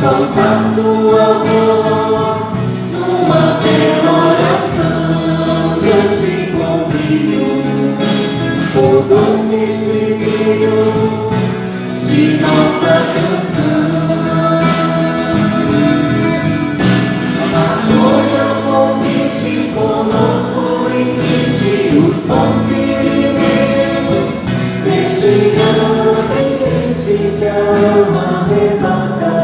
soltar sua voz numa bela oração, cante com brilho o doce estribilho de nossa canção. Acolha o convite conosco e invite os bons sirineus, deixe ambiente que a alma arrebata,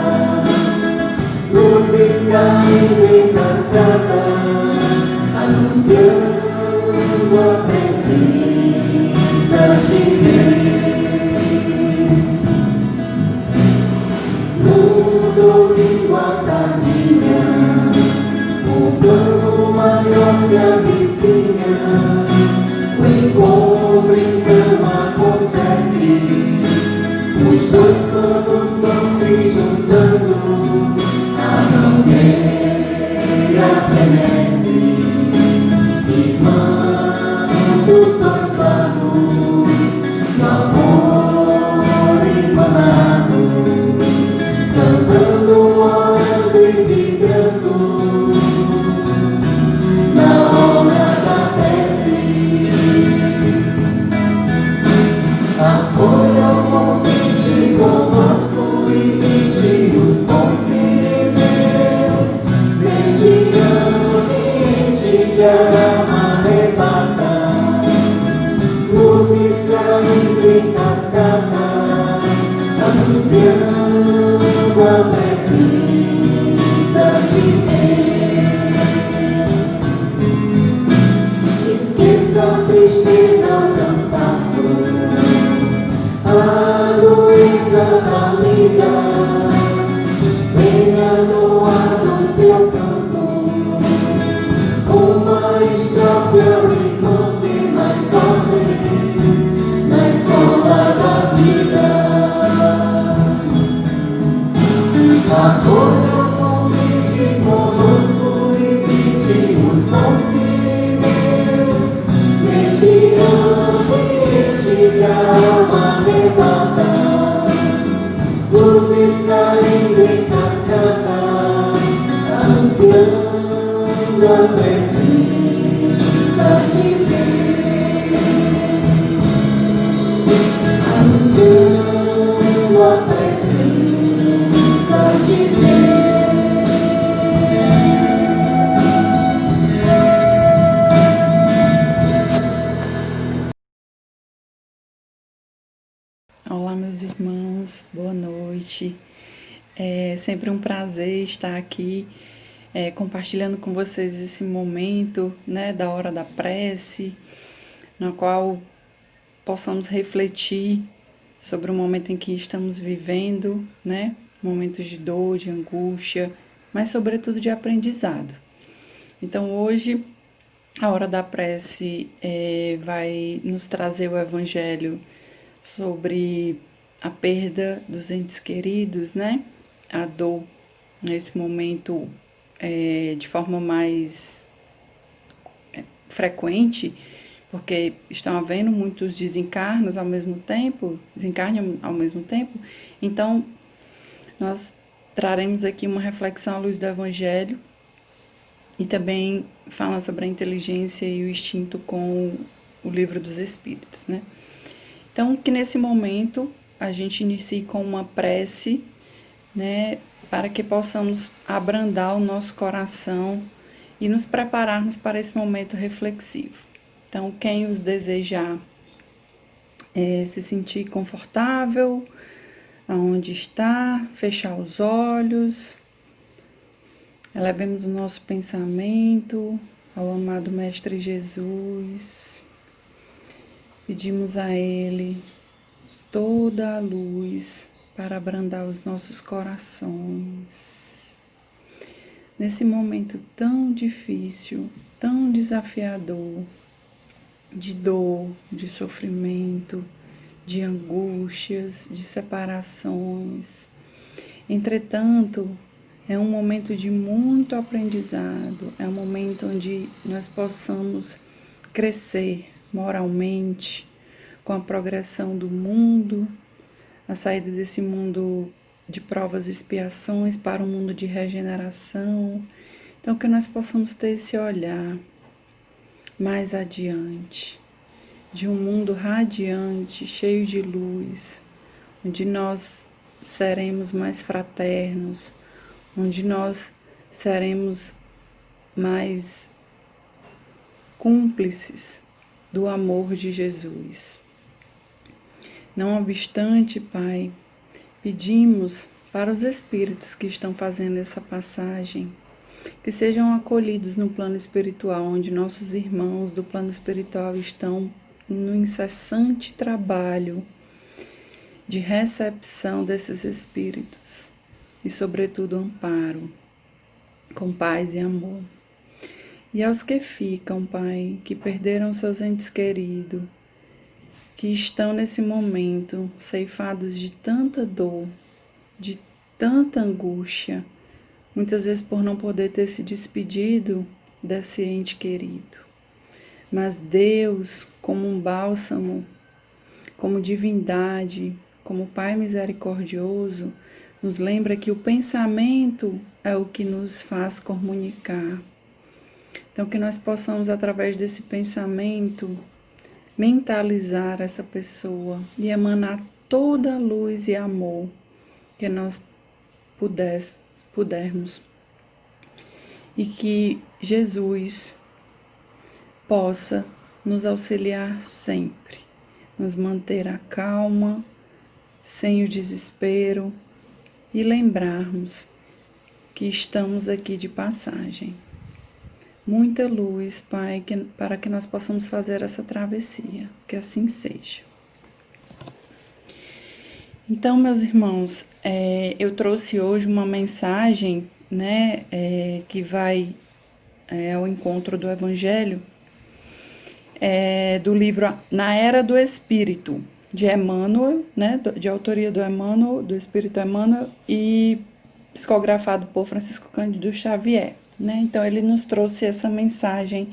luzes caindo em cascata, anunciando a presença de Deus. No domingo à tardinha, o plano maior se avizinha, o encontro então acontece, os dois planos vão se juntando, a bandeira fenece, irmãos dos dois lados, no amor emanados, cantando, orando e vibrando, na hora da prece. Acolha o convite conosco e invite os bons sirineus, deixe ambiente que a alma arrebata, luzes caindo em cascata, anunciando a presença de Deus. Esqueça a tristeza, o cansaço, a doença amiga, venha no ar do seu canto, uma estrofe ao encanto e mais sofre na escola da vida. Acolha o convite conosco e invite os bons sirineus, deixe ambiente que a alma arrebata, luzes caindo em cascata, anunciando a presença de Deus, anunciando a presença de Deus. Olá, meus irmãos, boa noite. É sempre um prazer estar aqui compartilhando com vocês esse momento, né, da hora da prece, na qual possamos refletir sobre o momento em que estamos vivendo, né, momentos de dor, de angústia, mas sobretudo de aprendizado. Então hoje a hora da prece vai nos trazer o Evangelho sobre a perda dos entes queridos, né? A dor nesse momento de forma mais frequente, porque estão havendo muitos desencarnes ao mesmo tempo, então nós traremos aqui uma reflexão à luz do Evangelho e também falar sobre a inteligência e o instinto com o Livro dos Espíritos, né? Então, que nesse momento a gente inicie com uma prece, né, para que possamos abrandar o nosso coração e nos prepararmos para esse momento reflexivo. Então, quem os desejar se sentir confortável, aonde está, fechar os olhos, elevemos o nosso pensamento ao amado Mestre Jesus, pedimos a Ele toda a luz para abrandar os nossos corações. Nesse momento tão difícil, tão desafiador, de dor, de sofrimento, de angústias, de separações. Entretanto, é um momento de muito aprendizado, é um momento onde nós possamos crescer moralmente, com a progressão do mundo, a saída desse mundo de provas e expiações para um mundo de regeneração. Então, que nós possamos ter esse olhar mais adiante, de um mundo radiante, cheio de luz, onde nós seremos mais fraternos, onde nós seremos mais cúmplices do amor de Jesus. Não obstante, Pai, pedimos para os espíritos que estão fazendo essa passagem, que sejam acolhidos no plano espiritual, onde nossos irmãos do plano espiritual estão no incessante trabalho de recepção desses espíritos e, sobretudo, amparo, com paz e amor. E aos que ficam, Pai, que perderam seus entes queridos, que estão nesse momento ceifados de tanta dor, de tanta angústia, muitas vezes por não poder ter se despedido desse ente querido. Mas Deus, como um bálsamo, como divindade, como Pai misericordioso, nos lembra que o pensamento é o que nos faz comunicar. Então, que nós possamos, através desse pensamento, mentalizar essa pessoa e emanar toda a luz e amor que nós pudermos. E que Jesus possa nos auxiliar sempre, nos manter a calma, sem o desespero e lembrarmos que estamos aqui de passagem. Muita luz, Pai, para que nós possamos fazer essa travessia, que assim seja. Então, meus irmãos, eu trouxe hoje uma mensagem, né, que vai ao encontro do Evangelho, do livro Na Era do Espírito, de Emmanuel, né, de autoria do Emmanuel, do Espírito Emmanuel, e psicografado por Francisco Cândido Xavier. Né? Então, ele nos trouxe essa mensagem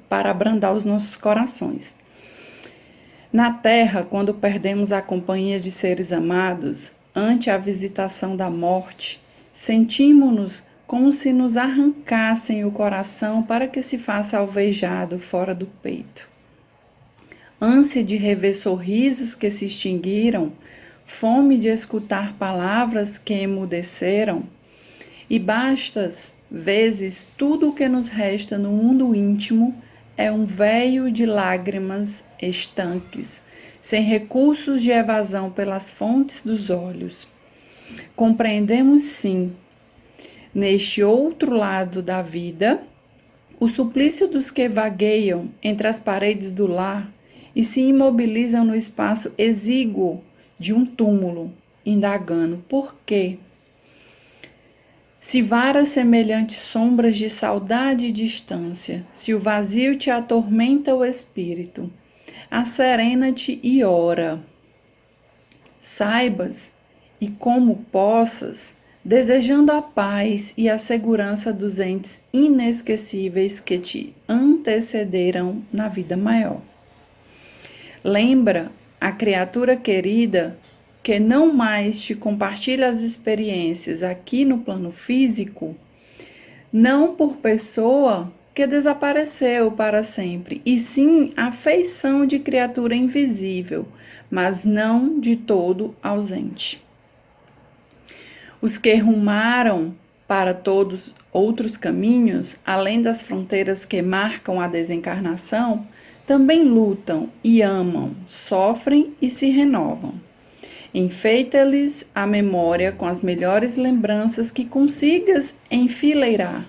para abrandar os nossos corações. Na Terra, quando perdemos a companhia de seres amados, ante a visitação da morte, sentimos-nos como se nos arrancassem o coração para que se faça alvejado fora do peito. Ânsia de rever sorrisos que se extinguiram, fome de escutar palavras que emudeceram, e bastas vezes tudo o que nos resta no mundo íntimo é um véio de lágrimas estanques, sem recursos de evasão pelas fontes dos olhos. Compreendemos sim, neste outro lado da vida, o suplício dos que vagueiam entre as paredes do lar e se imobilizam no espaço exíguo de um túmulo, indagando por quê. Se varas semelhantes sombras de saudade e distância, se o vazio te atormenta o espírito, asserena-te e ora. Saibas, e como possas, desejando a paz e a segurança dos entes inesquecíveis que te antecederam na vida maior. Lembra a criatura querida que não mais te compartilha as experiências aqui no plano físico, não por pessoa que desapareceu para sempre, e sim a feição de criatura invisível, mas não de todo ausente. Os que rumaram para todos outros caminhos, além das fronteiras que marcam a desencarnação, também lutam e amam, sofrem e se renovam. Enfeita-lhes a memória com as melhores lembranças que consigas enfileirar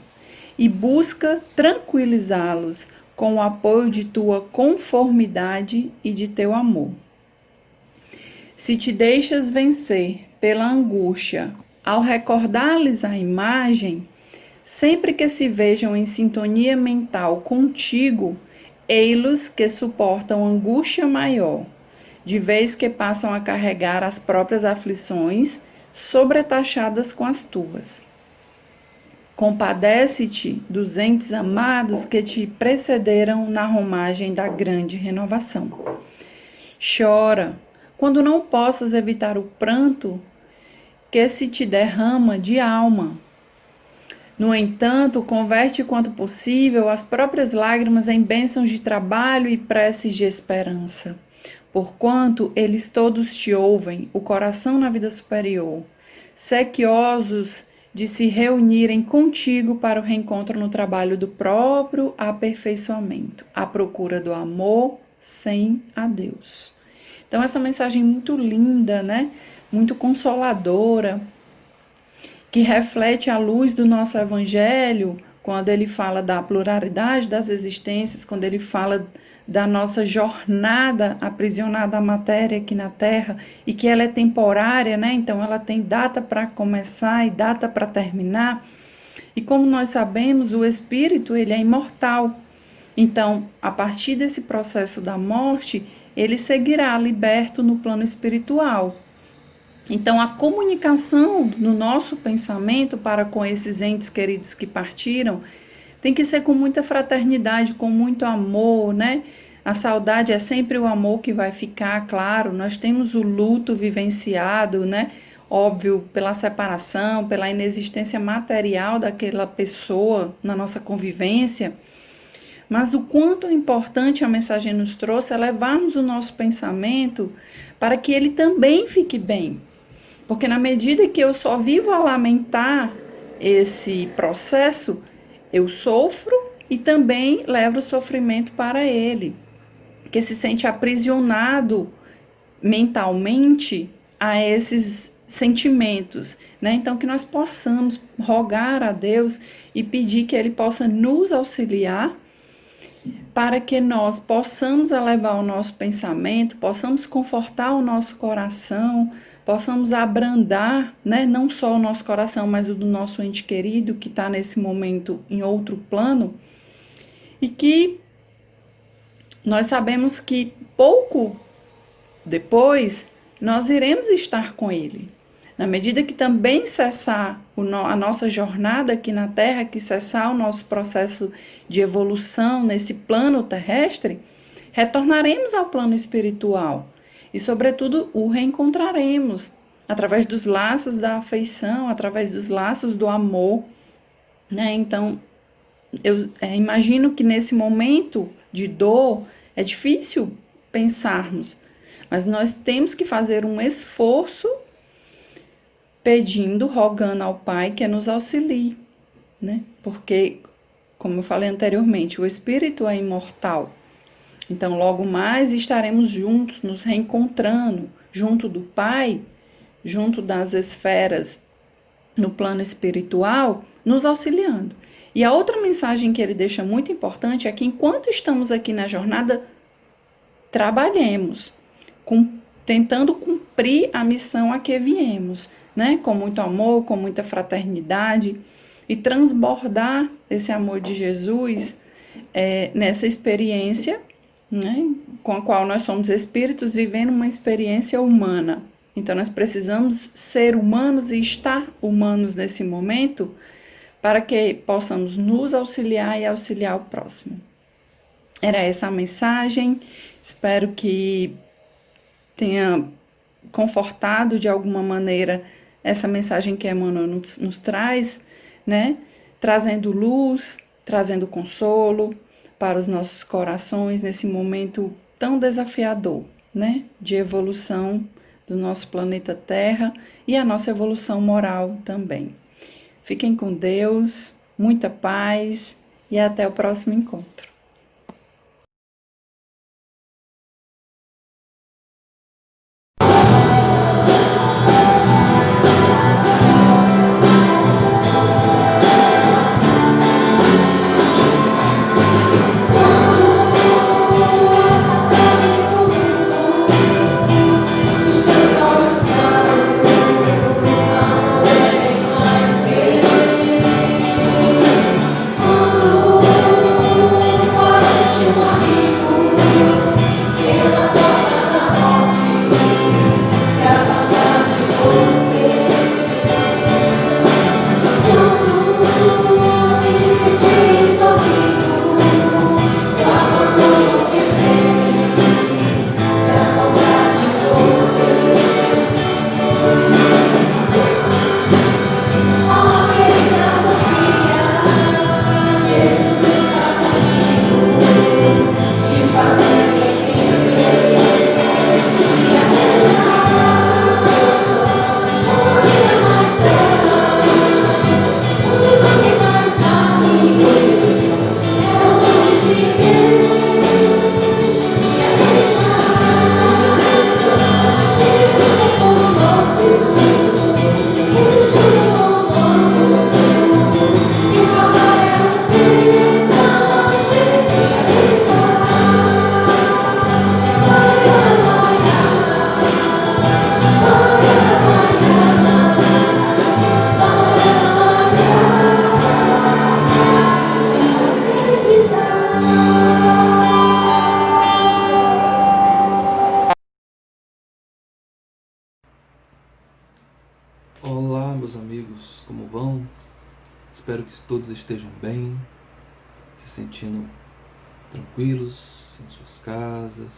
e busca tranquilizá-los com o apoio de tua conformidade e de teu amor. Se te deixas vencer pela angústia ao recordar-lhes a imagem, sempre que se vejam em sintonia mental contigo, ei-los que suportam angústia maior, de vez que passam a carregar as próprias aflições, sobretaxadas com as tuas. Compadece-te dos entes amados que te precederam na romagem da grande renovação. Chora quando não possas evitar o pranto que se te derrama de alma. No entanto, converte quanto possível as próprias lágrimas em bênçãos de trabalho e preces de esperança. Porquanto eles todos te ouvem, o coração na vida superior, sequiosos de se reunirem contigo para o reencontro no trabalho do próprio aperfeiçoamento, à procura do amor sem a Deus. Então, essa mensagem muito linda, né? Muito consoladora, que reflete a luz do nosso evangelho, quando ele fala da pluralidade das existências, quando ele fala da nossa jornada aprisionada à matéria aqui na Terra, e que ela é temporária, né? Então ela tem data para começar e data para terminar. E como nós sabemos, o espírito, ele é imortal. Então, a partir desse processo da morte, ele seguirá liberto no plano espiritual. Então, a comunicação no nosso pensamento para com esses entes queridos que partiram tem que ser com muita fraternidade, com muito amor, né? A saudade é sempre o amor que vai ficar, claro. Nós temos o luto vivenciado, né? Óbvio, pela separação, pela inexistência material daquela pessoa na nossa convivência. Mas o quanto é importante a mensagem nos trouxe é levarmos o nosso pensamento para que ele também fique bem. Porque na medida que eu só vivo a lamentar esse processo, eu sofro e também levo o sofrimento para ele, que se sente aprisionado mentalmente a esses sentimentos, né? Então, que nós possamos rogar a Deus e pedir que Ele possa nos auxiliar para que nós possamos elevar o nosso pensamento, possamos confortar o nosso coração, possamos abrandar, né, não só o nosso coração, mas o do nosso ente querido que está nesse momento em outro plano, e que nós sabemos que pouco depois nós iremos estar com ele. Na medida que também cessar a nossa jornada aqui na Terra, que cessar o nosso processo de evolução nesse plano terrestre, retornaremos ao plano espiritual. E, sobretudo, o reencontraremos através dos laços da afeição, através dos laços do amor, né? Então, eu imagino que nesse momento de dor é difícil pensarmos, mas nós temos que fazer um esforço pedindo, rogando ao Pai que nos auxilie, né? Porque, como eu falei anteriormente, o espírito é imortal. Então, logo mais estaremos juntos, nos reencontrando, junto do Pai, junto das esferas no plano espiritual, nos auxiliando. E a outra mensagem que ele deixa muito importante é que enquanto estamos aqui na jornada, trabalhemos, tentando cumprir a missão a que viemos, né? Com muito amor, com muita fraternidade, e transbordar esse amor de Jesus nessa experiência, né, com a qual nós somos espíritos vivendo uma experiência humana. Então, nós precisamos ser humanos e estar humanos nesse momento para que possamos nos auxiliar e auxiliar o próximo. Era essa a mensagem. Espero que tenha confortado de alguma maneira essa mensagem que Emmanuel nos traz, né? Trazendo luz, trazendo consolo para os nossos corações nesse momento tão desafiador, né, de evolução do nosso planeta Terra e a nossa evolução moral também. Fiquem com Deus, muita paz e até o próximo encontro. meus amigos, como vão? Espero que todos estejam bem, se sentindo tranquilos em suas casas,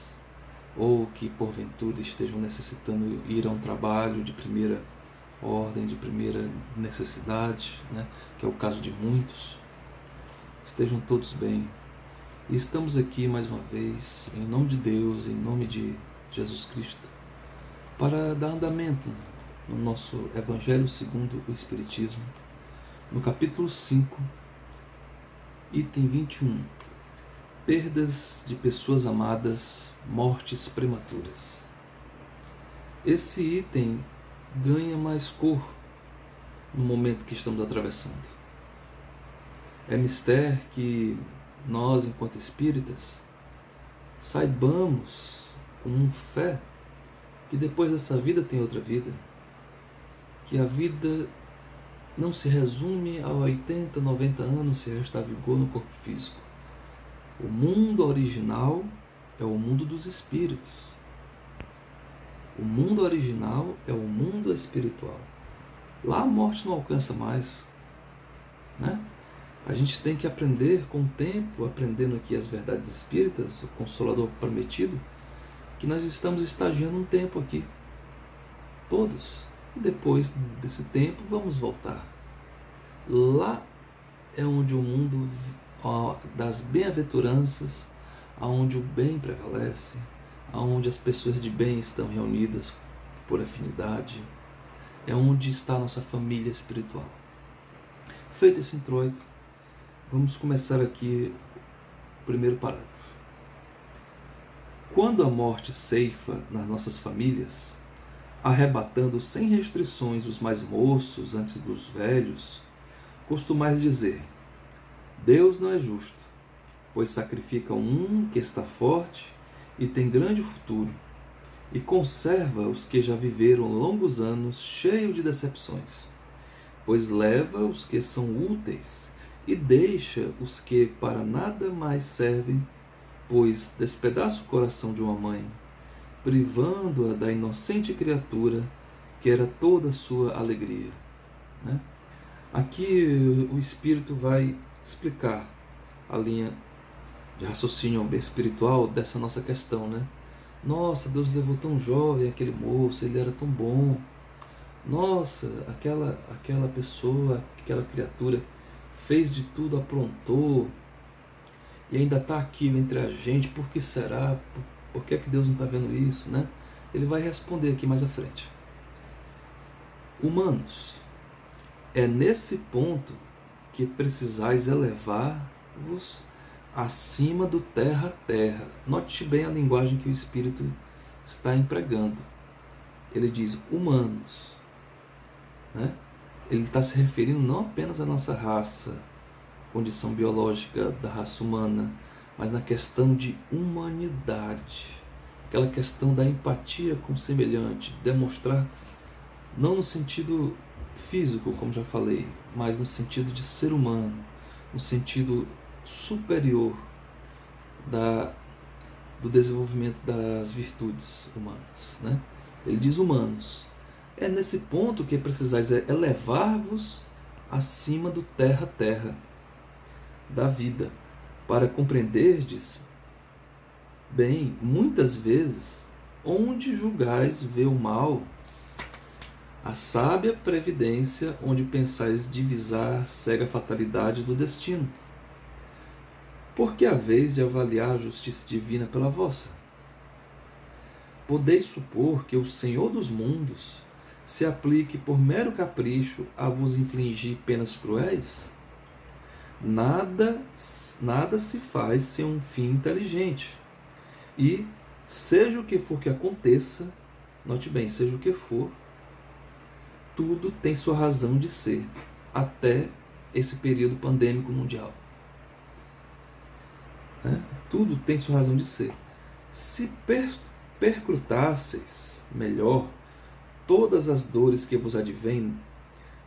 ou que porventura estejam necessitando ir a um trabalho de primeira ordem, de primeira necessidade, né? Que é o caso de muitos. Estejam todos bem. E estamos aqui mais uma vez, em nome de Deus, em nome de Jesus Cristo, para dar andamento no nosso Evangelho segundo o Espiritismo, no capítulo 5, item 21, perdas de pessoas amadas, mortes prematuras. Esse item ganha mais cor no momento que estamos atravessando. É mister que nós, enquanto espíritas, saibamos com fé que depois dessa vida tem outra vida, que a vida não se resume a 80, 90 anos se restar vigor no corpo físico. O mundo original é o mundo dos espíritos. O mundo original é o mundo espiritual. Lá a morte não alcança mais, né? A gente tem que aprender com o tempo, aprendendo aqui as verdades espíritas, o Consolador prometido, que nós estamos estagiando um tempo aqui, todos, e depois desse tempo vamos voltar. Lá é onde o mundo das bem-aventuranças, aonde o bem prevalece, aonde as pessoas de bem estão reunidas por afinidade, é onde está a nossa família espiritual. Feito esse introito, vamos começar aqui o primeiro parágrafo. Quando a morte ceifa nas nossas famílias, arrebatando sem restrições os mais moços antes dos velhos, costumais dizer: Deus não é justo, pois sacrifica um que está forte e tem grande futuro, e conserva os que já viveram longos anos cheio de decepções, pois leva os que são úteis e deixa os que para nada mais servem, pois despedaça o coração de uma mãe, privando-a da inocente criatura que era toda a sua alegria, né? Aqui o Espírito vai explicar a linha de raciocínio espiritual dessa nossa questão, né? Nossa, Deus levou tão jovem aquele moço, ele era tão bom. Nossa, aquela pessoa, aquela criatura fez de tudo, aprontou e ainda está aqui entre a gente. Por que será? Por que é que Deus não está vendo isso, né? Ele vai responder aqui mais à frente. Humanos, é nesse ponto que precisais elevar-vos acima do terra a terra. Note bem a linguagem que o Espírito está empregando. Ele diz humanos, né? Ele está se referindo não apenas à nossa raça, condição biológica da raça humana, mas na questão de humanidade, aquela questão da empatia com o semelhante, demonstrar, não no sentido físico, como já falei, mas no sentido de ser humano, no sentido superior do desenvolvimento das virtudes humanas, né? Ele diz humanos. É nesse ponto que precisais elevar-vos acima do terra a terra, da vida, para compreenderdes bem, muitas vezes, onde julgais ver o mal, a sábia previdência onde pensais divisar cega fatalidade do destino. Porque haveis de avaliar a justiça divina pela vossa? Podeis supor que o Senhor dos mundos se aplique por mero capricho a vos infligir penas cruéis? Nada se faz sem um fim inteligente. E, seja o que for que aconteça, note bem, seja o que for, tudo tem sua razão de ser, até esse período pandêmico mundial. Tudo tem sua razão de ser. Se perscrutasseis melhor todas as dores que vos advêm,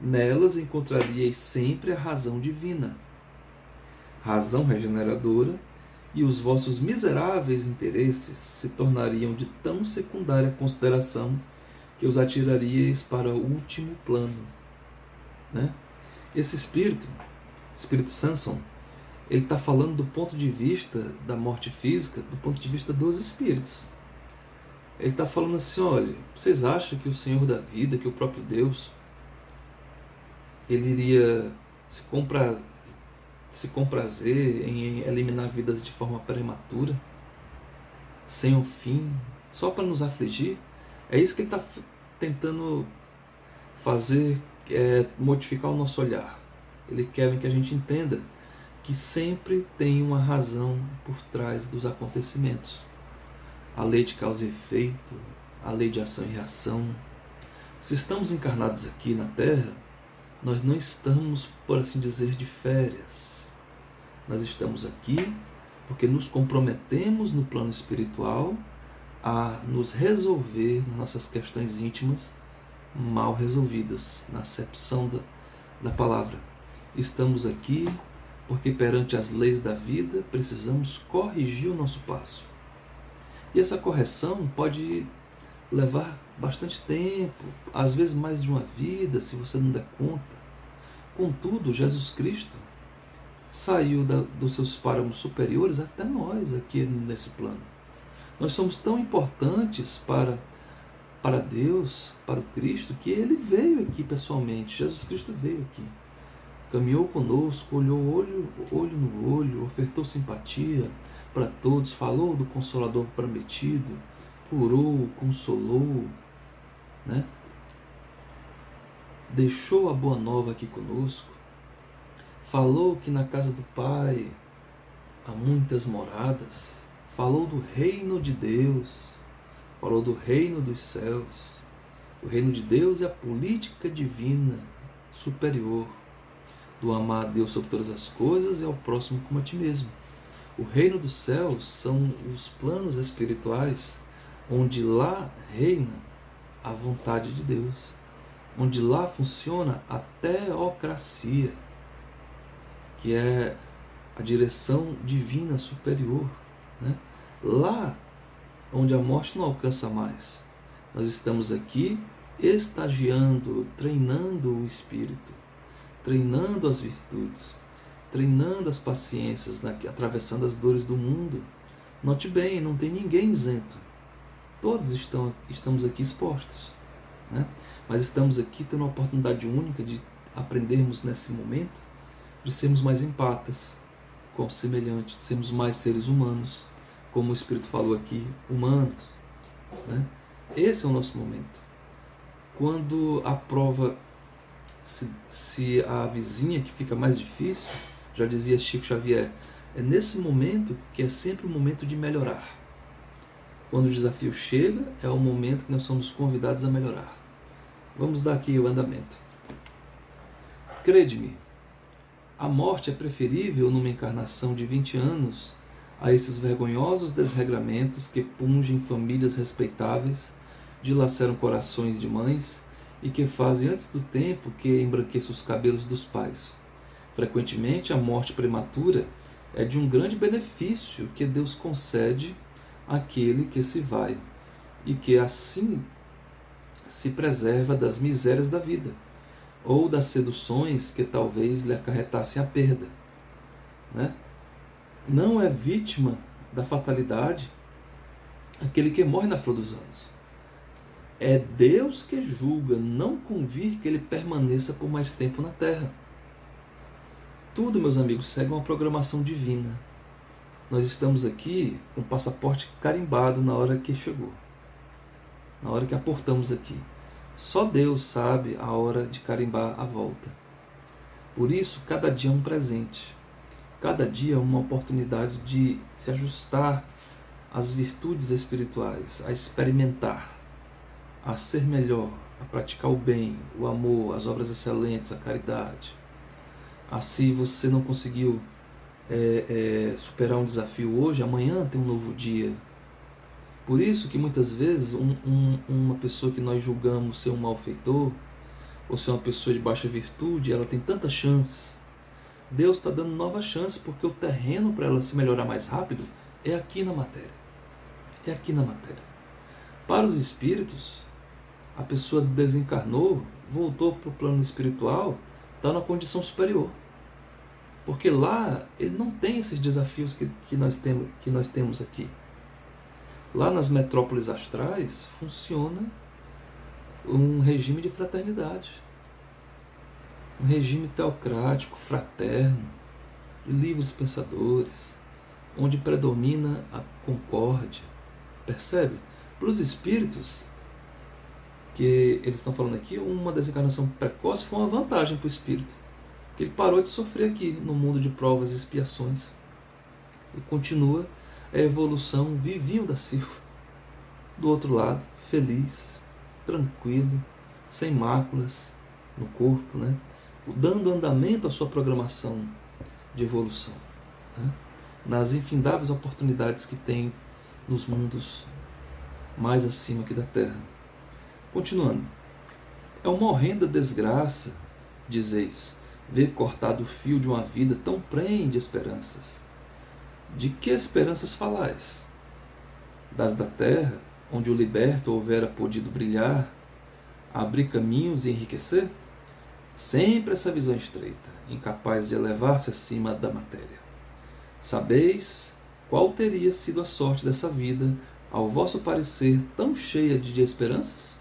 nelas encontraríeis sempre a razão divina, razão regeneradora, e os vossos miseráveis interesses se tornariam de tão secundária consideração que os atiraríeis para o último plano. né? Esse espírito, o espírito Samson, ele está falando do ponto de vista da morte física, do ponto de vista dos espíritos. Ele está falando assim, olha, vocês acham que o Senhor da vida, que o próprio Deus, ele iria se comprazer em eliminar vidas de forma prematura, sem um fim, só para nos afligir? É isso que ele está tentando fazer, modificar o nosso olhar. Ele quer que a gente entenda que sempre tem uma razão por trás dos acontecimentos. A lei de causa e efeito, a lei de ação e reação. Se estamos encarnados aqui na Terra, nós não estamos, por assim dizer, de férias. Nós estamos aqui porque nos comprometemos no plano espiritual a nos resolver nas nossas questões íntimas mal resolvidas, na acepção da palavra. Estamos aqui porque perante as leis da vida precisamos corrigir o nosso passo. E essa correção pode levar bastante tempo, às vezes mais de uma vida, se você não der conta. Contudo, Jesus Cristo saiu dos seus páramos superiores até nós aqui nesse plano. Nós somos tão importantes para Deus, para o Cristo, que Ele veio aqui pessoalmente. Jesus Cristo veio aqui, caminhou conosco, olhou olho no olho, ofertou simpatia para todos, falou do Consolador prometido, curou, consolou, né? Deixou a boa nova aqui conosco, falou que na casa do Pai há muitas moradas, falou do reino de Deus, falou do reino dos céus. O reino de Deus é a política divina superior, do amar a Deus sobre todas as coisas e ao próximo como a ti mesmo. O reino dos céus são os planos espirituais, onde lá reina a vontade de Deus, onde lá funciona a teocracia, que é a direção divina superior, né? Lá onde a morte não alcança mais. Nós estamos aqui estagiando, treinando o espírito, treinando as virtudes, treinando as paciências, atravessando as dores do mundo. Note bem, não tem ninguém isento. Todos estamos aqui expostos, né? Mas estamos aqui tendo uma oportunidade única de aprendermos nesse momento, de sermos mais empatas com o semelhante, de sermos mais seres humanos, como o Espírito falou aqui, humanos, né? Esse é o nosso momento. Quando a prova se avizinha, que fica mais difícil, já dizia Chico Xavier, é nesse momento que é sempre o momento de melhorar. Quando o desafio chega, é o momento que nós somos convidados a melhorar. Vamos dar aqui o andamento. Crede-me, a morte é preferível numa encarnação de 20 anos a esses vergonhosos desregramentos que pungem famílias respeitáveis, dilaceram corações de mães e que fazem antes do tempo que embranqueça os cabelos dos pais. Frequentemente, a morte prematura é de um grande benefício que Deus concede àquele que se vai e que assim se preserva das misérias da vida ou das seduções que talvez lhe acarretassem a perda, né? Não é vítima da fatalidade aquele que morre na flor dos anos. É Deus que julga, não convir que ele permaneça por mais tempo na terra. Tudo, meus amigos, segue uma programação divina. Nós estamos aqui com o passaporte carimbado na hora que chegou, na hora que aportamos aqui. Só Deus sabe a hora de carimbar a volta. Por isso, cada dia é um presente. Cada dia é uma oportunidade de se ajustar às virtudes espirituais, a experimentar, a ser melhor, a praticar o bem, o amor, as obras excelentes, a caridade. Assim, você não conseguiu superar um desafio hoje, amanhã tem um novo dia. Por isso que muitas vezes uma pessoa que nós julgamos ser um malfeitor, ou ser uma pessoa de baixa virtude, ela tem tantas chances. Deus está dando novas chances, porque o terreno para ela se melhorar mais rápido é aqui na matéria. É aqui na matéria. Para os espíritos, a pessoa desencarnou, voltou para o plano espiritual está numa condição superior. Porque lá ele não tem esses desafios que nós temos aqui. Lá nas metrópoles astrais funciona um regime de fraternidade. Um regime teocrático, fraterno, de livres pensadores, onde predomina a concórdia. Percebe? Para os espíritos, que eles estão falando aqui, uma desencarnação precoce foi uma vantagem para o espírito. Ele parou de sofrer aqui no mundo de provas e expiações. E continua a evolução Vivinho da Silva. Do outro lado, feliz, tranquilo, sem máculas no corpo, né? Dando andamento à sua programação de evolução, né? Nas infindáveis oportunidades que tem nos mundos mais acima aqui da Terra. Continuando. É uma horrenda desgraça, dizeis, ver cortado o fio de uma vida tão prenhe de esperanças. De que esperanças falais? Das da terra, onde o liberto houvera podido brilhar, abrir caminhos e enriquecer? Sempre essa visão estreita, incapaz de elevar-se acima da matéria. Sabeis qual teria sido a sorte dessa vida, ao vosso parecer, tão cheia de esperanças?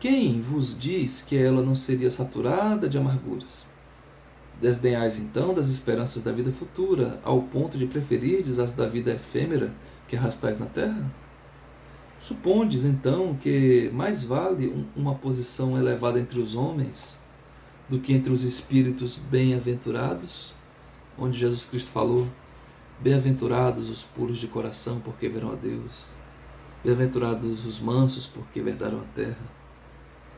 Quem vos diz que ela não seria saturada de amarguras? Desdenhais então das esperanças da vida futura, ao ponto de preferirdes as da vida efêmera que arrastais na terra? Supondes então que mais vale uma posição elevada entre os homens do que entre os espíritos bem-aventurados, onde Jesus Cristo falou: bem-aventurados os puros de coração, porque verão a Deus; bem-aventurados os mansos, porque herdarão a terra;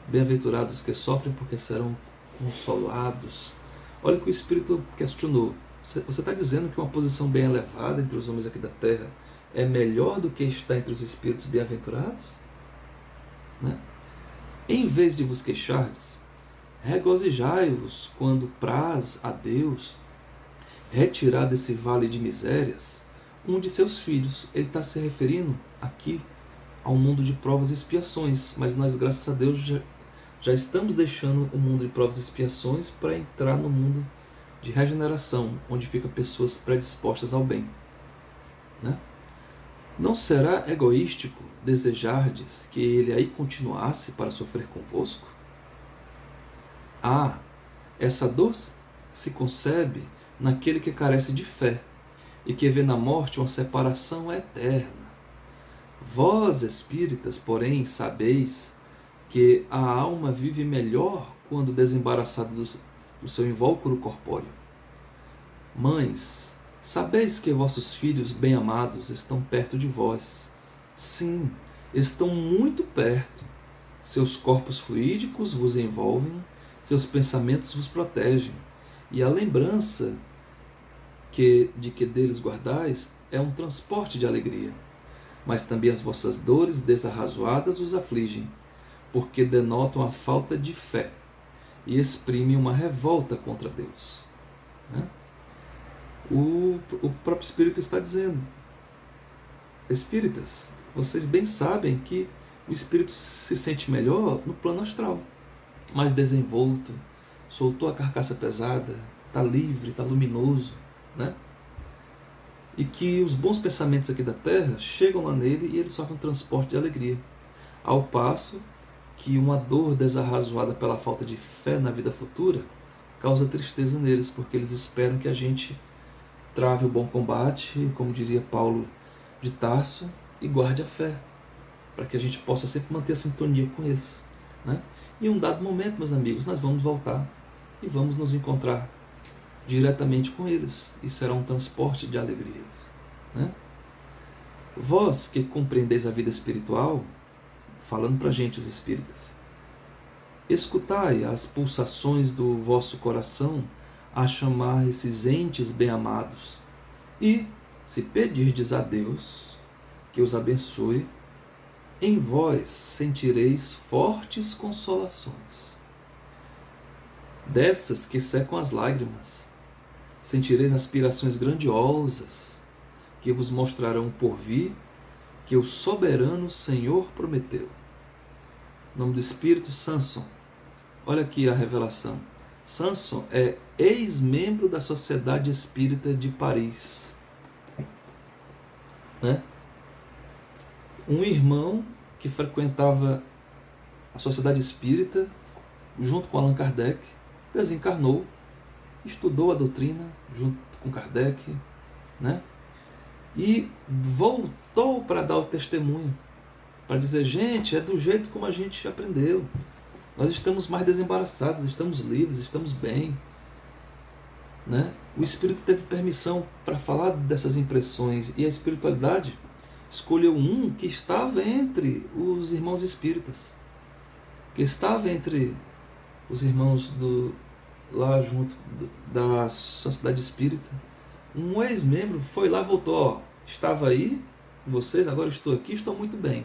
bem-aventurados que sofrem, porque serão consolados. Olha o que o Espírito questionou. Você está dizendo que uma posição bem elevada entre os homens aqui da Terra é melhor do que estar entre os espíritos bem-aventurados? Né? Em vez de vos queixardes, regozijai-vos quando praz a Deus retirar desse vale de misérias um de seus filhos. Ele está se referindo aqui ao mundo de provas e expiações, mas nós, graças a Deus, já estamos deixando o mundo de provas e expiações para entrar no mundo de regeneração, onde ficam pessoas predispostas ao bem. Né? Não será egoístico desejardes que ele aí continuasse para sofrer convosco? Essa dor se concebe naquele que carece de fé e que vê na morte uma separação eterna. Vós, espíritas, porém, sabeis que a alma vive melhor quando desembaraçada do seu invólucro corpóreo. Mães, sabeis que vossos filhos bem-amados estão perto de vós. Sim, estão muito perto. Seus corpos fluídicos vos envolvem, seus pensamentos vos protegem, e a lembrança de que deles guardais é um transporte de alegria. Mas também as vossas dores desarrazoadas os afligem, porque denotam a falta de fé e exprimem uma revolta contra Deus. Né? O próprio Espírito está dizendo: espíritas, vocês bem sabem que o espírito se sente melhor no plano astral, mais desenvolto, soltou a carcaça pesada, está livre, está luminoso, né? E que os bons pensamentos aqui da Terra chegam lá nele e ele sofre um transporte de alegria, ao passo que uma dor desarrazoada pela falta de fé na vida futura causa tristeza neles, porque eles esperam que a gente trave o bom combate, como diria Paulo de Tarso, e guarde a fé, para que a gente possa sempre manter a sintonia com eles. Né? E em um dado momento, meus amigos, nós vamos voltar e vamos nos encontrar diretamente com eles, e será um transporte de alegrias. Né? Vós que compreendeis a vida espiritual, falando para a gente, os espíritas, escutai as pulsações do vosso coração a chamar esses entes bem-amados, e, se pedirdes a Deus que os abençoe, em vós sentireis fortes consolações, dessas que secam as lágrimas. Sentireis aspirações grandiosas que vos mostrarão o porvir que o soberano Senhor prometeu. Em nome do Espírito, Samson, Olha aqui a revelação. Samson é ex-membro da Sociedade Espírita de Paris. Né? Um irmão que frequentava a Sociedade Espírita, junto com Allan Kardec, desencarnou, estudou a doutrina junto com Kardec, né? E voltou para dar o testemunho, para dizer, gente, é do jeito como a gente aprendeu. Nós estamos mais desembaraçados, estamos livres, estamos bem. Né? O Espírito teve permissão para falar dessas impressões e a espiritualidade escolheu um que estava entre os irmãos espíritas, que estava entre os irmãos lá junto da Sociedade Espírita. Um ex-membro foi lá e voltou, ó, estava aí, vocês, agora estou aqui, estou muito bem.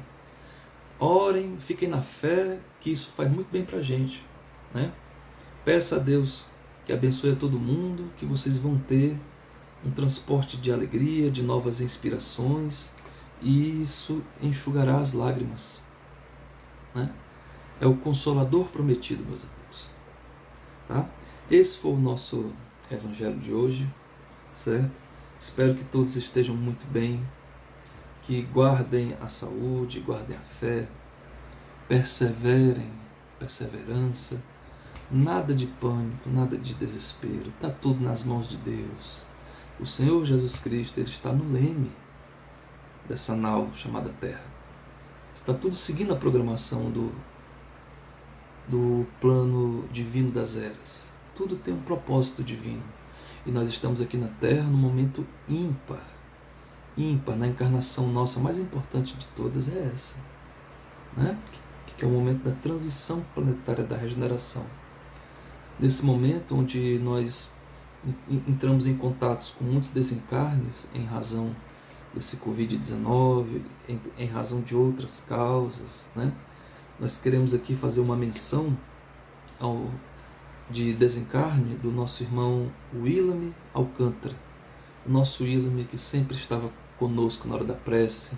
Orem, fiquem na fé, que isso faz muito bem para a gente. Né? Peça a Deus que abençoe a todo mundo, que vocês vão ter um transporte de alegria, de novas inspirações, e isso enxugará as lágrimas. Né? É o Consolador prometido, meus amigos. Tá? Esse foi o nosso Evangelho de hoje, certo? Espero que todos estejam muito bem, que guardem a saúde, guardem a fé, perseverem, perseverança, nada de pânico, nada de desespero, está tudo nas mãos de Deus. O Senhor Jesus Cristo, Ele está no leme dessa nau chamada Terra. Está tudo seguindo a programação do plano divino das eras. Tudo tem um propósito divino. E nós estamos aqui na Terra num momento ímpar. Ímpar, na encarnação nossa mais importante de todas é essa. Né? Que é o momento da transição planetária, da regeneração. Nesse momento onde nós entramos em contatos com muitos desencarnes em razão desse Covid-19, em razão de outras causas, né? Nós queremos aqui fazer uma menção de desencarne do nosso irmão William Alcântara, o nosso William que sempre estava conosco na hora da prece,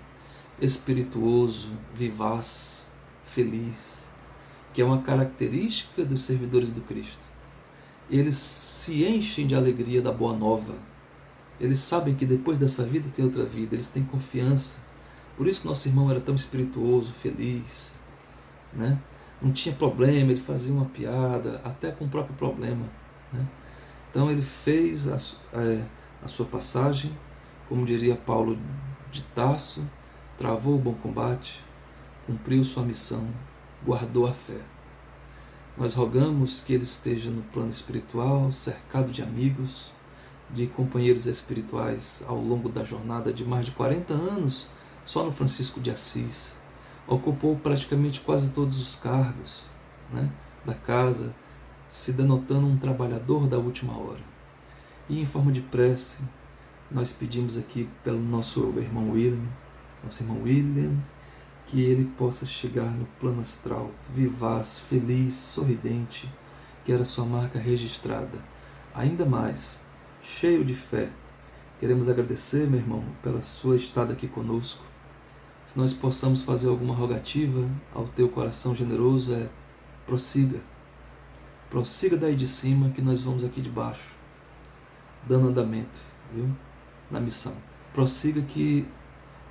espirituoso, vivaz, feliz, que é uma característica dos servidores do Cristo. Eles se enchem de alegria da boa nova. Eles sabem que depois dessa vida tem outra vida, eles têm confiança. Por isso nosso irmão era tão espirituoso, feliz, né? Não tinha problema, ele fazia uma piada, até com o próprio problema, né? Então ele fez a sua passagem, como diria Paulo de Tarso, travou o bom combate, cumpriu sua missão, guardou a fé. Nós rogamos que ele esteja no plano espiritual, cercado de amigos, de companheiros espirituais ao longo da jornada de mais de 40 anos, só no Francisco de Assis. Ocupou praticamente quase todos os cargos, né, da casa, se denotando um trabalhador da última hora. E em forma de prece, nós pedimos aqui pelo nosso irmão William, que ele possa chegar no plano astral, vivaz, feliz, sorridente, que era sua marca registrada. Ainda mais, cheio de fé. Queremos agradecer, meu irmão, pela sua estada aqui conosco. Se nós possamos fazer alguma rogativa ao teu coração generoso, prossiga. Prossiga daí de cima, que nós vamos aqui de baixo, dando andamento, viu? Na missão. Prossiga, que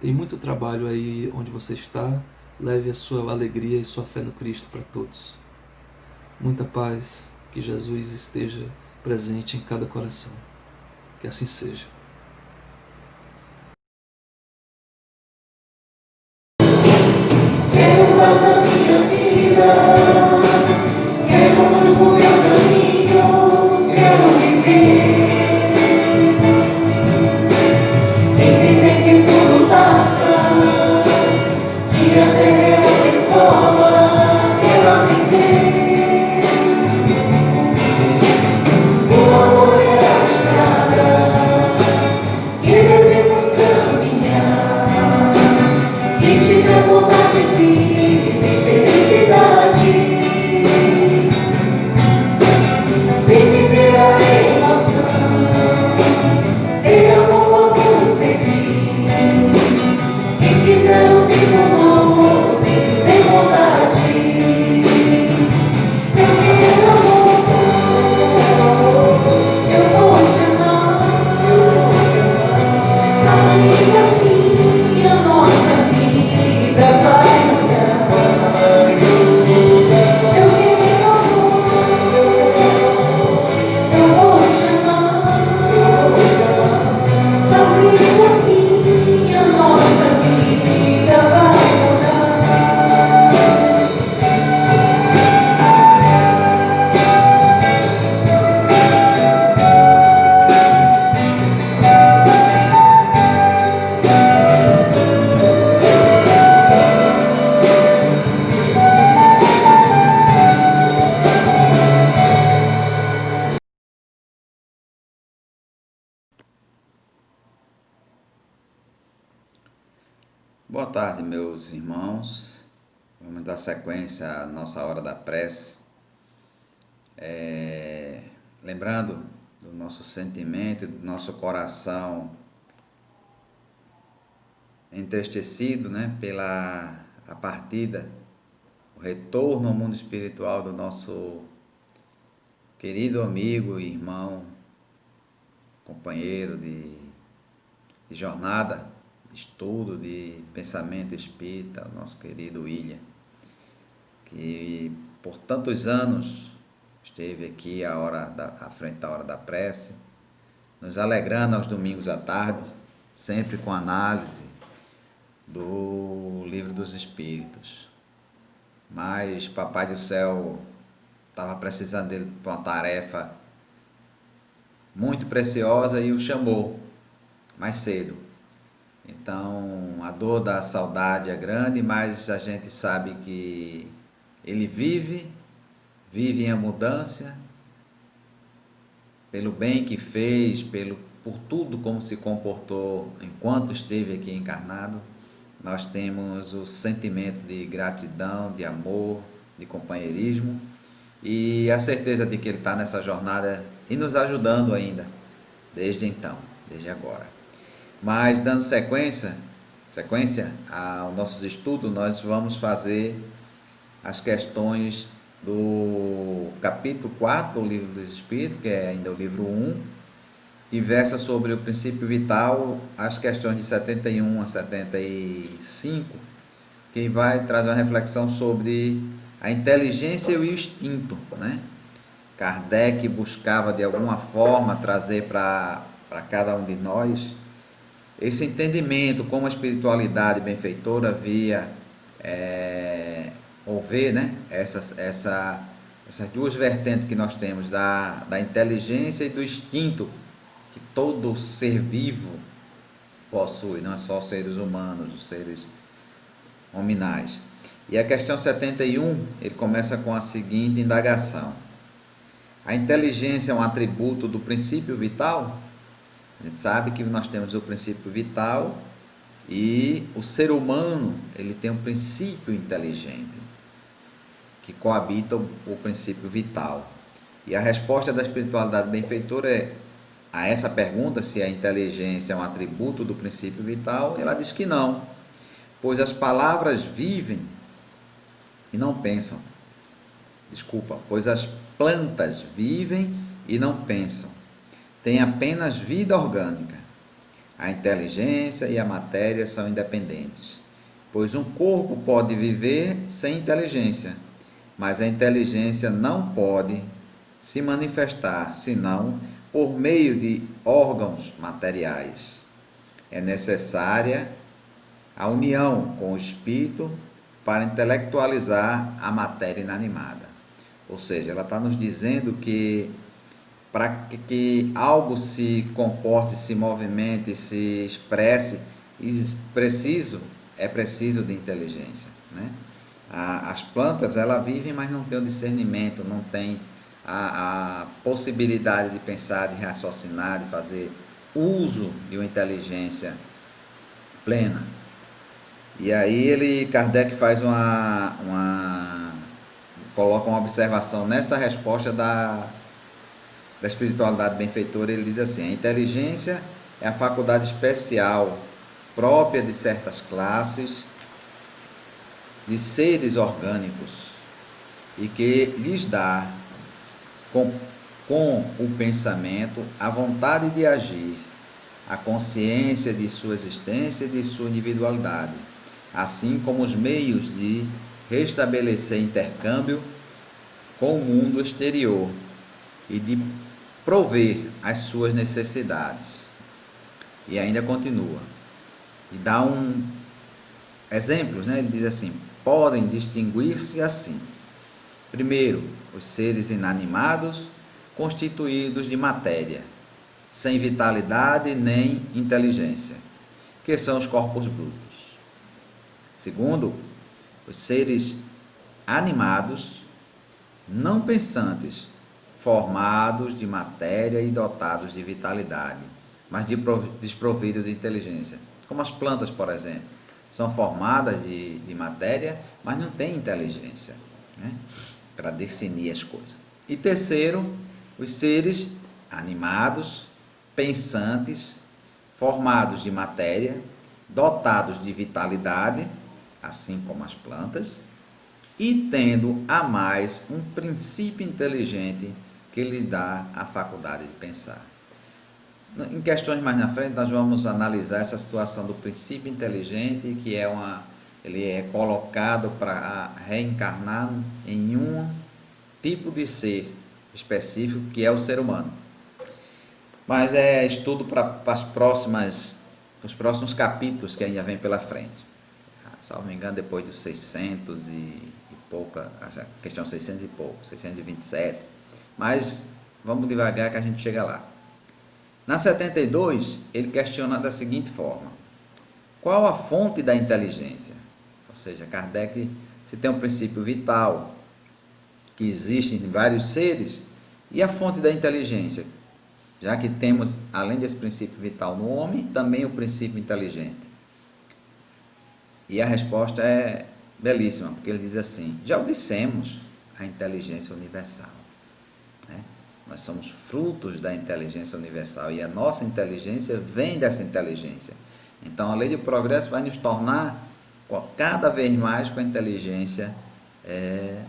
tem muito trabalho aí onde você está. Leve a sua alegria e sua fé no Cristo para todos. Muita paz, que Jesus esteja presente em cada coração. Que assim seja. Quero paz na minha vida, quero luz no meu caminho, quero viver, entender que tudo passa, que a terra é uma escola, quero aprender. O amor é a estrada tarde, meus irmãos. Vamos dar sequência à nossa hora da prece. Lembrando do nosso sentimento, do nosso coração entristecido, né, pela a partida, o retorno ao mundo espiritual do nosso querido amigo e irmão, companheiro de jornada, de estudo, de pensamento espírita, o nosso querido William, que por tantos anos esteve aqui à frente da hora da prece, nos alegrando aos domingos à tarde, sempre com análise do Livro dos Espíritos. Mas Papai do Céu estava precisando dele para uma tarefa muito preciosa e o chamou mais cedo. Então a dor da saudade é grande, mas a gente sabe que ele vive em abundância, pelo bem que fez, por tudo como se comportou enquanto esteve aqui encarnado. Nós temos o sentimento de gratidão, de amor, de companheirismo e a certeza de que ele está nessa jornada e nos ajudando ainda, desde então, desde agora. Mas dando sequência aos nossos estudos, nós vamos fazer as questões do capítulo 4 do Livro dos Espíritos, que é ainda o livro 1, e versa sobre o princípio vital, as questões de 71 a 75, que vai trazer uma reflexão sobre a inteligência e o instinto, né? Kardec buscava de alguma forma trazer para cada um de nós esse entendimento, como a espiritualidade benfeitora via ou vê, né? Essas duas vertentes que nós temos, da inteligência e do instinto, que todo ser vivo possui, não é só os seres humanos, os seres hominais. E a questão 71, ele começa com a seguinte indagação: a inteligência é um atributo do princípio vital? A gente sabe que nós temos o princípio vital e o ser humano, ele tem um princípio inteligente que coabita o princípio vital. E a resposta da espiritualidade benfeitora a essa pergunta, se a inteligência é um atributo do princípio vital, ela diz que não, pois as palavras vivem e não pensam. Pois as plantas vivem e não pensam. Têm apenas vida orgânica. A inteligência e a matéria são independentes, pois um corpo pode viver sem inteligência, mas a inteligência não pode se manifestar senão por meio de órgãos materiais. É necessária a união com o espírito para intelectualizar a matéria inanimada. Ou seja, ela está nos dizendo que para que algo se comporte, se movimente, se expresse, é preciso de inteligência, né? As plantas, elas vivem, mas não têm o discernimento, não têm a possibilidade de pensar, de raciocinar, de fazer uso de uma inteligência plena. E aí Kardec faz coloca uma observação nessa resposta da espiritualidade benfeitora. Ele diz assim: a inteligência é a faculdade especial própria de certas classes de seres orgânicos e que lhes dá com o pensamento a vontade de agir, a consciência de sua existência e de sua individualidade, assim como os meios de restabelecer intercâmbio com o mundo exterior e de prover as suas necessidades. E ainda continua e dá exemplos, né? Ele diz assim: podem distinguir-se assim: primeiro, os seres inanimados constituídos de matéria, sem vitalidade nem inteligência, que são os corpos brutos. Segundo, os seres animados, não pensantes, formados de matéria e dotados de vitalidade, mas desprovidos de inteligência, como as plantas, por exemplo. são formadas de matéria, mas não têm inteligência, né, para discernir as coisas. E terceiro, os seres animados, pensantes, formados de matéria, dotados de vitalidade, assim como as plantas, e tendo a mais um princípio inteligente que lhes dá a faculdade de pensar. Em questões mais na frente, nós vamos analisar essa situação do princípio inteligente, que ele é colocado para reencarnar em um tipo de ser específico, que é o ser humano. Mas é estudo para os próximos capítulos que ainda vem pela frente. Salvo me engano, depois dos 600 e pouca, a questão 600 e pouco, 627. Mas vamos devagar que a gente chega lá. Na 72, ele questiona da seguinte forma: qual a fonte da inteligência? Ou seja, Kardec, se tem um princípio vital que existe em vários seres, e a fonte da inteligência? Já que temos, além desse princípio vital no homem, também o princípio inteligente. E a resposta é belíssima, porque ele diz assim: já o dissemos, a inteligência universal. Né? Nós somos frutos da inteligência universal e a nossa inteligência vem dessa inteligência. Então a lei do progresso vai nos tornar cada vez mais com a inteligência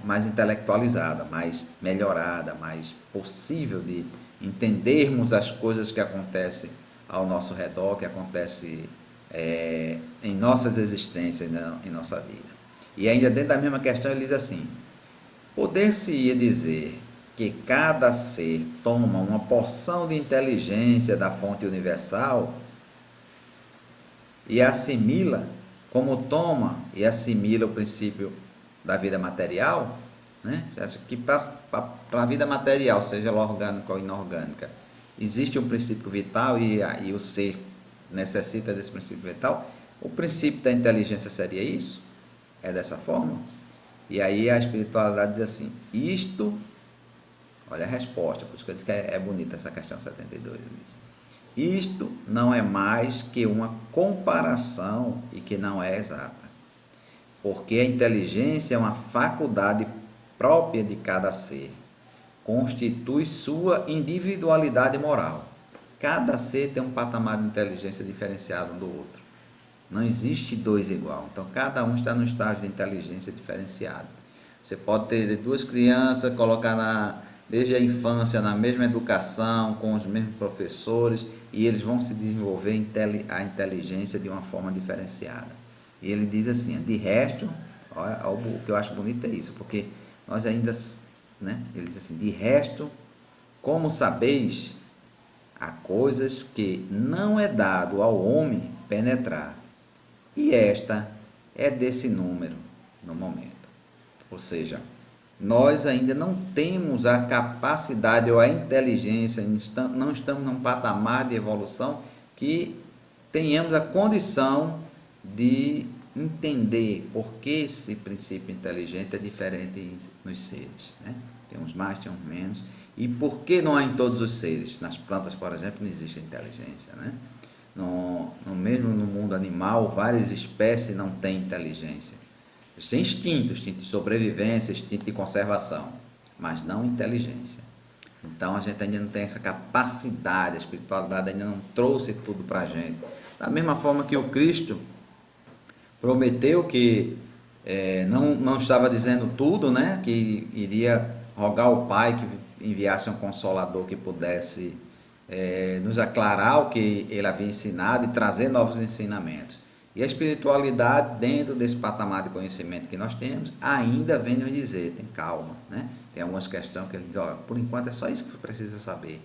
mais intelectualizada, mais melhorada, mais possível de entendermos as coisas que acontecem ao nosso redor, que acontecem em nossas existências, em nossa vida. E ainda dentro da mesma questão ele diz assim: poder-se-ia dizer que cada ser toma uma porção de inteligência da fonte universal e assimila, como toma e assimila o princípio da vida material, né? Acho que para a vida material, seja ela orgânica ou inorgânica, existe um princípio vital e o ser necessita desse princípio vital. O princípio da inteligência seria isso? É dessa forma? E aí a espiritualidade diz assim: isto, olha a resposta, por isso que eu disse que é bonita essa questão 72, isto não é mais que uma comparação e que não é exata, porque a inteligência é uma faculdade própria de cada ser, constitui sua individualidade moral. Cada ser tem um patamar de inteligência diferenciado um do outro. Não existe dois igual. Então, cada um está num estágio de inteligência diferenciado. Você pode ter duas crianças, colocar desde a infância na mesma educação, com os mesmos professores, e eles vão se desenvolver a inteligência de uma forma diferenciada. E ele diz assim: de resto, o que eu acho bonito é isso, porque nós ainda, né? Ele diz assim: de resto, como sabeis, há coisas que não é dado ao homem penetrar, e esta é desse número no momento. Ou seja, nós ainda não temos a capacidade ou a inteligência, não estamos num patamar de evolução que tenhamos a condição de entender por que esse princípio inteligente é diferente nos seres, né? Tem uns mais, tem uns menos. E por que não há em todos os seres? Nas plantas, por exemplo, não existe inteligência, né? Mesmo no mundo animal, várias espécies não têm inteligência. Eles têm instinto de sobrevivência, instinto de conservação, mas não inteligência. Então a gente ainda não tem essa capacidade, a espiritualidade ainda não trouxe tudo para a gente. Da mesma forma que o Cristo prometeu que não estava dizendo tudo, né? Que iria rogar ao Pai que enviasse um Consolador que pudesse nos aclarar o que ele havia ensinado e trazer novos ensinamentos. E a espiritualidade, dentro desse patamar de conhecimento que nós temos, ainda vem nos dizer: tem calma, né? Tem algumas questões que ele diz: olha, por enquanto é só isso que você precisa saber,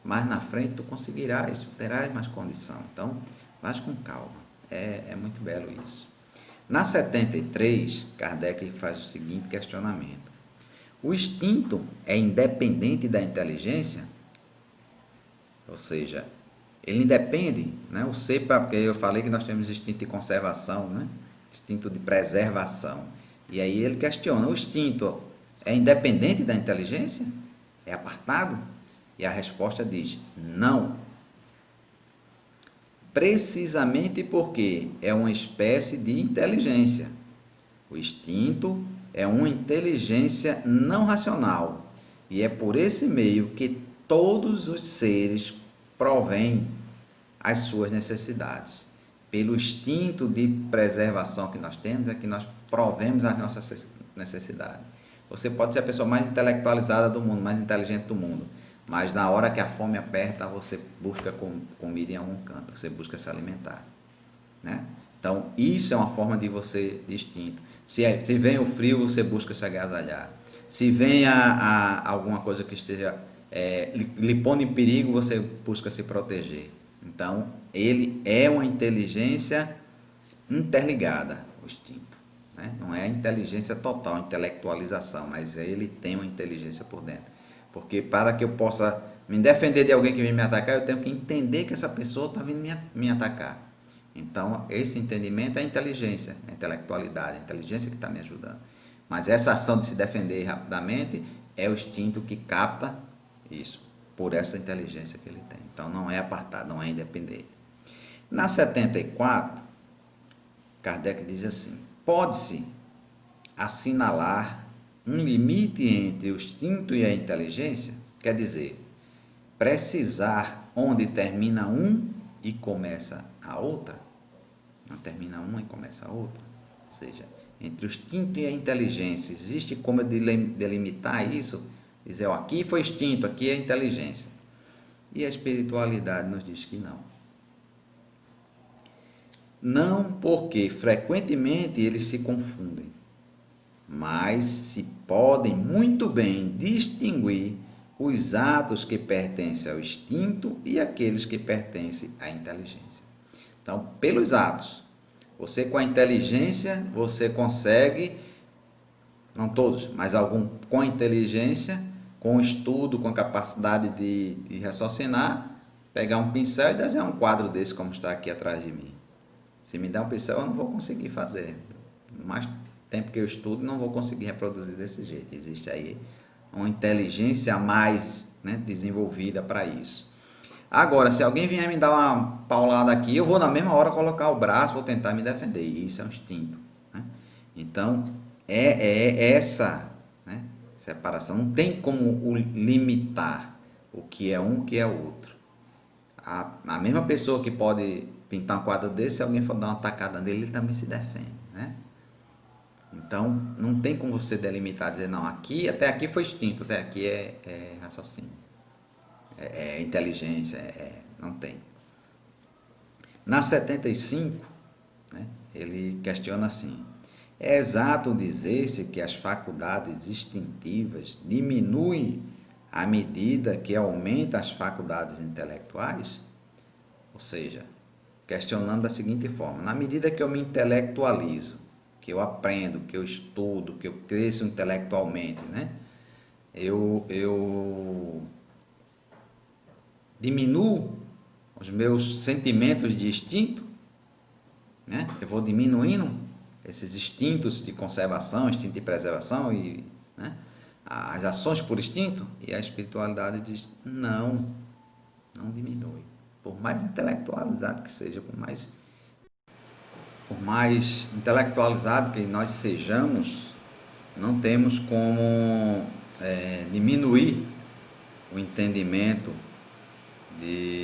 mas na frente tu conseguirás, tu terás mais condição, então vais com calma. É muito belo isso. Na 73, Kardec faz o seguinte questionamento: o instinto é independente da inteligência? Ou seja, ele independe, né? O ser, porque eu falei que nós temos instinto de conservação, né? Instinto de preservação. E aí ele questiona: o instinto é independente da inteligência? É apartado? E a resposta diz: não. precisamente porque é uma espécie de inteligência. O instinto é uma inteligência não racional, e é por esse meio que todos os seres provêm as suas necessidades. Pelo instinto de preservação que nós temos, é que nós provemos as nossas necessidades. Você pode ser a pessoa mais intelectualizada do mundo, mais inteligente do mundo, mas na hora que a fome aperta, você busca comida em algum canto, você busca se alimentar, né? Então, isso é uma forma de você distinto. Se vem o frio, você busca se agasalhar. Se vem alguma coisa que esteja lhe pondo em perigo, você busca se proteger. Então, ele é uma inteligência interligada, o instinto, né? Não é a inteligência total, a intelectualização, mas ele tem uma inteligência por dentro. Porque para que eu possa me defender de alguém que vem me atacar, eu tenho que entender que essa pessoa está vindo me atacar. Então, esse entendimento é a inteligência, a intelectualidade, a inteligência que está me ajudando. Mas essa ação de se defender rapidamente é o instinto que capta isso, por essa inteligência que ele tem. Então, não é apartado, não é independente. Na 74, Kardec diz assim: pode-se assinalar um limite entre o instinto e a inteligência, quer dizer, precisar onde termina um e começa a outra. Não termina uma e começa a outra. Ou seja, entre o instinto e a inteligência, existe como delimitar isso? Dizer, ó, aqui foi instinto, aqui é inteligência. E a espiritualidade nos diz que não. Não, porque frequentemente eles se confundem, mas se podem muito bem distinguir os atos que pertencem ao instinto e aqueles que pertencem à inteligência. Então, pelos atos, você com a inteligência, você consegue, não todos, mas algum com a inteligência, com o estudo, com a capacidade de raciocinar, pegar um pincel e desenhar um quadro desse como está aqui atrás de mim. Se me der um pincel, eu não vou conseguir fazer. Mais tempo que eu estudo, não vou conseguir reproduzir desse jeito. Existe aí uma inteligência a mais, né, desenvolvida para isso. Agora, se alguém vier me dar uma paulada aqui, eu vou na mesma hora colocar o braço, vou tentar me defender. E isso é um instinto, né? Então, é essa, né, separação. Não tem como limitar o que é um, o que é outro. A mesma pessoa que pode pintar um quadro desse, se alguém for dar uma tacada nele, ele também se defende, né? Então, não tem como você delimitar, dizer, não, até aqui foi instinto, até aqui é raciocínio, é inteligência, não tem. Na 75, né, ele questiona assim: é exato dizer-se que as faculdades instintivas diminuem à medida que aumenta as faculdades intelectuais? Ou seja, questionando da seguinte forma: na medida que eu me intelectualizo, que eu aprendo, que eu estudo, que eu cresço intelectualmente, né? Eu diminuo os meus sentimentos de instinto, né? Eu vou diminuindo esses instintos de conservação, instinto de preservação e, né, as ações por instinto. E a espiritualidade diz: não diminui. Por mais intelectualizado que seja, por mais intelectualizado que nós sejamos, não temos como diminuir o entendimento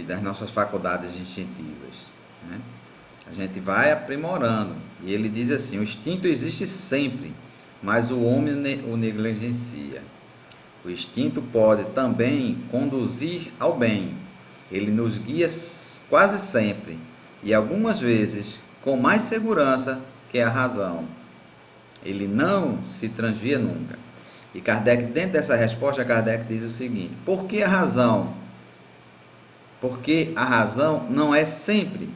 das nossas faculdades instintivas, né? A gente vai aprimorando. E ele diz assim: o instinto existe sempre, mas o homem o negligencia. O instinto pode também conduzir ao bem. Ele nos guia quase sempre, e algumas vezes com mais segurança que a razão. Ele não se transvia nunca. E Kardec, dentro dessa resposta, Kardec diz o seguinte: por que a razão? Porque a razão não é sempre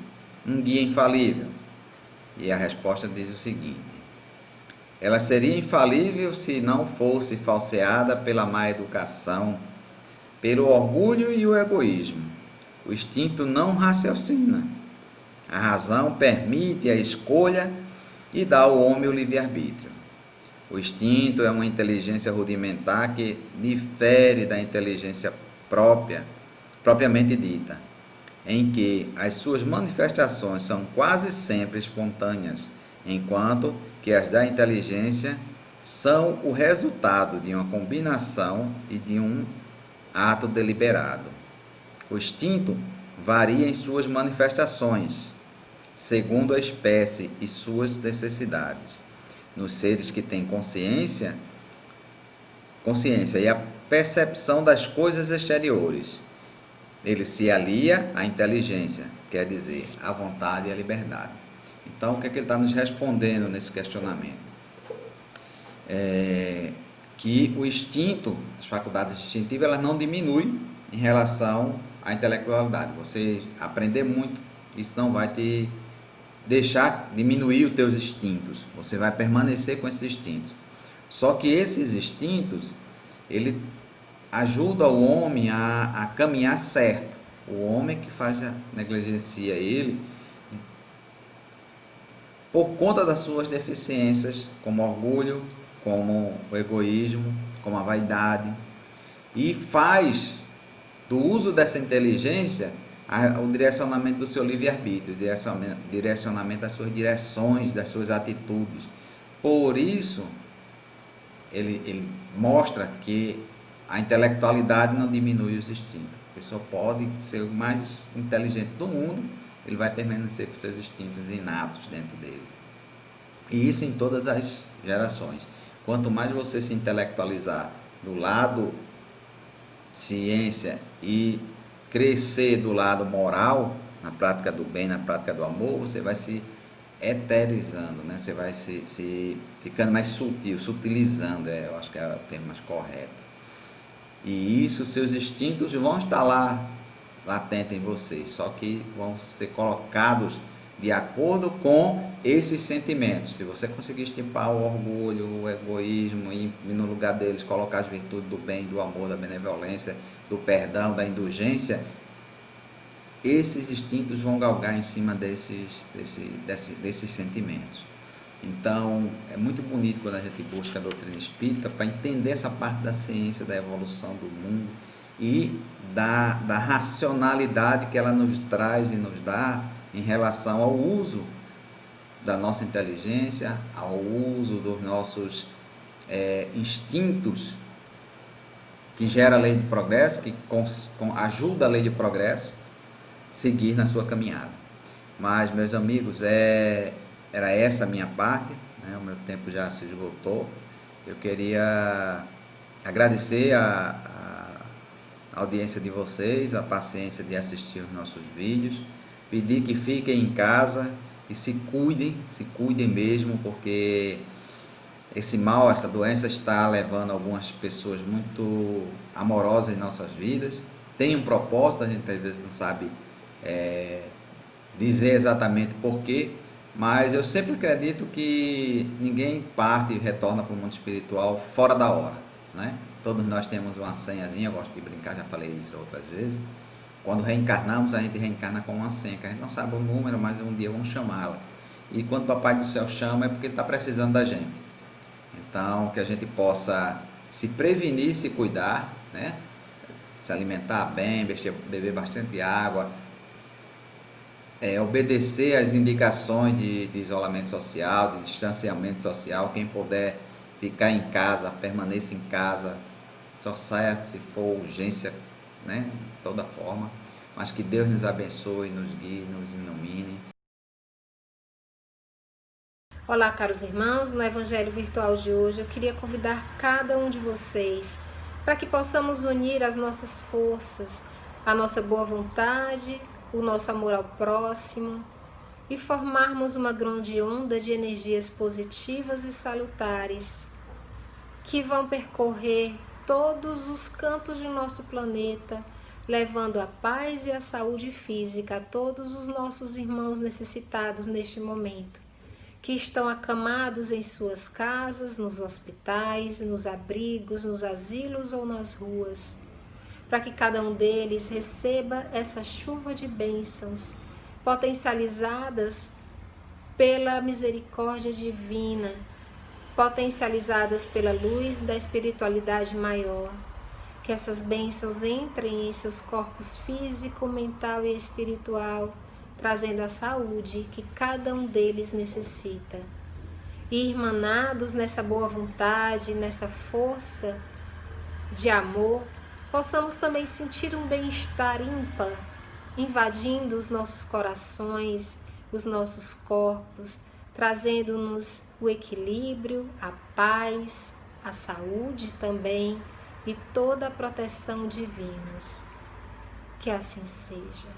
um guia infalível. E a resposta diz o seguinte: ela seria infalível se não fosse falseada pela má educação, pelo orgulho e o egoísmo. O instinto não raciocina. A razão permite a escolha e dá ao homem o livre-arbítrio. O instinto é uma inteligência rudimentar que difere da inteligência propriamente dita. em que as suas manifestações são quase sempre espontâneas, enquanto que as da inteligência são o resultado de uma combinação e de um ato deliberado. O instinto varia em suas manifestações, segundo a espécie e suas necessidades. Nos seres que têm consciência e a percepção das coisas exteriores, ele se alia à inteligência, quer dizer, à vontade e à liberdade. Então, o que é que ele está nos respondendo nesse questionamento? Que o instinto, as faculdades instintivas, elas não diminuem em relação à intelectualidade. Você aprender muito, isso não vai te deixar diminuir os teus instintos. Você vai permanecer com esses instintos. Só que esses instintos, ele ajuda o homem a caminhar certo. O homem que negligencia ele por conta das suas deficiências, como orgulho, como o egoísmo, como a vaidade, e faz do uso dessa inteligência o direcionamento do seu livre-arbítrio, direcionamento das suas direções, das suas atitudes. Por isso, ele mostra que a intelectualidade não diminui os instintos. A pessoa pode ser o mais inteligente do mundo, ele vai permanecer com seus instintos inatos dentro dele. E isso em todas as gerações. Quanto mais você se intelectualizar do lado ciência e crescer do lado moral, na prática do bem, na prática do amor, você vai se eterizando, né? Você vai se ficando mais sutil, sutilizando, eu acho que é o termo mais correto. E isso, seus instintos vão estar lá, latentes em você, só que vão ser colocados de acordo com esses sentimentos. Se você conseguir extirpar o orgulho, o egoísmo e no lugar deles colocar as virtudes do bem, do amor, da benevolência, do perdão, da indulgência, esses instintos vão galgar em cima desses sentimentos. Então, é muito bonito quando a gente busca a doutrina espírita para entender essa parte da ciência, da evolução do mundo e da racionalidade que ela nos traz e nos dá em relação ao uso da nossa inteligência, ao uso dos nossos instintos, que gera a lei de progresso, que ajuda a lei de progresso a seguir na sua caminhada. Mas, meus amigos, era essa a minha parte, né? O meu tempo já se esgotou. Eu queria agradecer a audiência de vocês, a paciência de assistir os nossos vídeos, pedir que fiquem em casa e se cuidem mesmo, porque esse mal, essa doença está levando algumas pessoas muito amorosas em nossas vidas. Tem um propósito, a gente às vezes não sabe dizer exatamente porquê, mas eu sempre acredito que ninguém parte e retorna para o mundo espiritual fora da hora, né? Todos nós temos uma senhazinha, eu gosto de brincar, já falei isso outras vezes. Quando reencarnamos, a gente reencarna com uma senha, que a gente não sabe o número, mas um dia vamos chamá-la. E quando o Papai do Céu chama, é porque ele está precisando da gente. Então, que a gente possa se prevenir, se cuidar, né? Se alimentar bem, beber bastante água, obedecer às indicações de isolamento social, de distanciamento social. Quem puder ficar em casa, permaneça em casa, só saia se for urgência, né? De toda forma, mas que Deus nos abençoe, nos guie, nos ilumine. Olá, caros irmãos, no Evangelho Virtual de hoje eu queria convidar cada um de vocês para que possamos unir as nossas forças, a nossa boa vontade, o nosso amor ao próximo e formarmos uma grande onda de energias positivas e salutares que vão percorrer todos os cantos do nosso planeta, levando a paz e a saúde física a todos os nossos irmãos necessitados neste momento, que estão acamados em suas casas, nos hospitais, nos abrigos, nos asilos ou nas ruas, para que cada um deles receba essa chuva de bênçãos, potencializadas pela misericórdia divina, potencializadas pela luz da espiritualidade maior, Que essas bênçãos entrem em seus corpos físico, mental e espiritual, trazendo a saúde que cada um deles necessita. E irmanados nessa boa vontade, nessa força de amor, possamos também sentir um bem-estar ímpar, invadindo os nossos corações, os nossos corpos, trazendo-nos o equilíbrio, a paz, a saúde também e toda a proteção divinas. Que assim seja.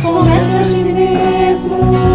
Comece hoje mesmo.